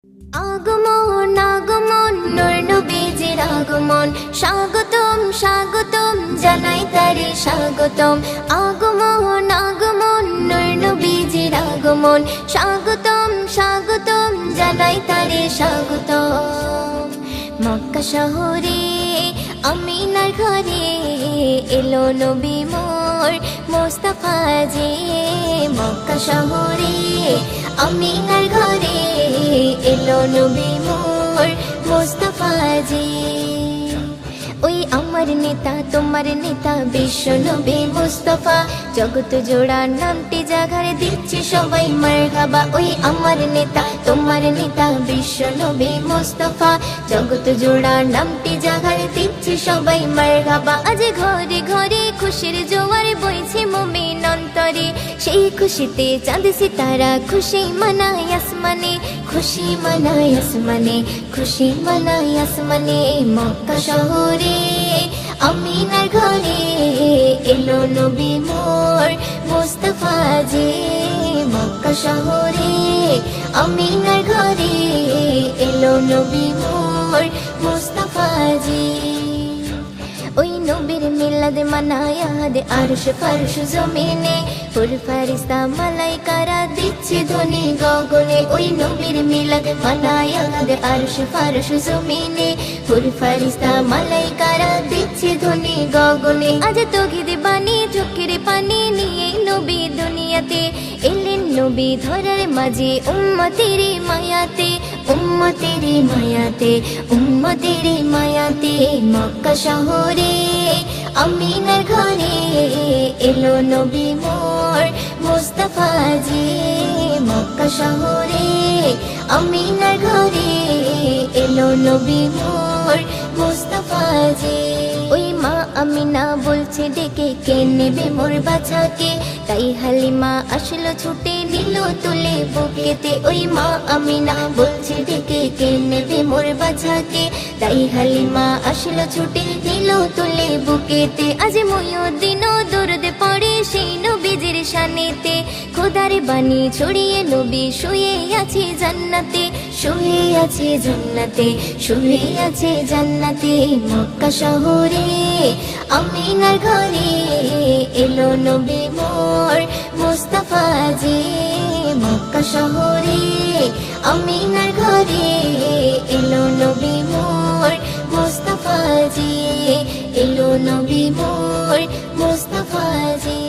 আগমন আগমন নূর নবীজির আগমন, স্বাগতম স্বাগতম জানাই তারে স্বাগতম। আগমন আগমন নূর নবীজির আগমন, স্বাগতম স্বাগতম জানাই তারে স্বাগতম। মক্কা শহরে আমিনার ঘরে এলো নবী মোর মুস্তাফা জি। মক্কা শহরে আমিনার ঘরে এলো নবী মোর মুস্তাফা জি। ওই আমার নেতা তোমার নেতা বিশ্ব নবী মুস্তাফা, জগৎ জোড়া নামটি জাগারে দিচ্ছে সবাই মারহাবা। ওই আমার নেতা তোমার নেতা বিশ্ব নবী মুস্তাফা, জগৎ জোড়া নামটি জাগারে দিচ্ছে সবাই মারহাবা। আজ ঘরে ঘরে খুশির জোয়ার বইছে মুমিন অন্তরে, সেই খুশিতে চাঁদ সিতারা খুশি মানায় আসমানে, খুশি মানায় আসমানে, খুশি মানায় আসমানে। মক্কা শহরে আমিনার ঘরে এলো নবী মোর মুস্তাফা জি। মক্কা শহরে আমিনার ঘরে এলো নবী মোর মুস্তাফা জি। ওই নবীর মিলাদ মানায় আহাদে আরশ ফারশ জমিনে, হুর ফারিস্তা মালাইকারা দিচ্ছে ধ্বনি গগনে। ওই নবীর মিলাদ মানায় আহাদে আরশ ফারশ জমিনে, হুর ফারিস্তা মালাইকারা দিচ্ছে ধ্বনি গগনে। আজ তৌহিদ বাণী চোখের পানি নিয়ে নবী দুনিয়াতে এলেন, নবী ধরার মাঝে উম্মতের মায়াতে, উম্মতের মায়াতে, উম্মতের মায়াতে। মক্কা শহরে আমিনার ঘরে এলো নবী মোর মুস্তাফা জি। মক্কা শহরে আমিনার ঘরে এলো নবী মোর মুস্তাফা জি। ওই মা আমিনা বলছে ডেকে কে নেবে মোর বাচ্চাকে, তাই হালিমা আসলো ছুটে নিল তুলে বুকেতে। ওই মা আমিনা বলছে ডেকে কে নেবে মোর বাচ্চাকে, তাই হালিমা আসলো ছুটে নিল তুলে বুকেতে। আজ মুইউদ্দিন দরুদ পড়ে সেই নবীজির শানেতে, খোদার বাণী ছড়িয়ে নবী শুয়ে আছে জান্নাতে, শুয়ে আছে জান্নাতে, শুয়ে আছে জান্নাতে। মক্কা শহরে আমিনার ঘরে এলো নবী মোর মুস্তাফা জি। মক্কা শহরে আমিনার ঘরে এলো নবী মোর মুস্তাফা জি, এলো নবী মোর মুস্তাফা জি।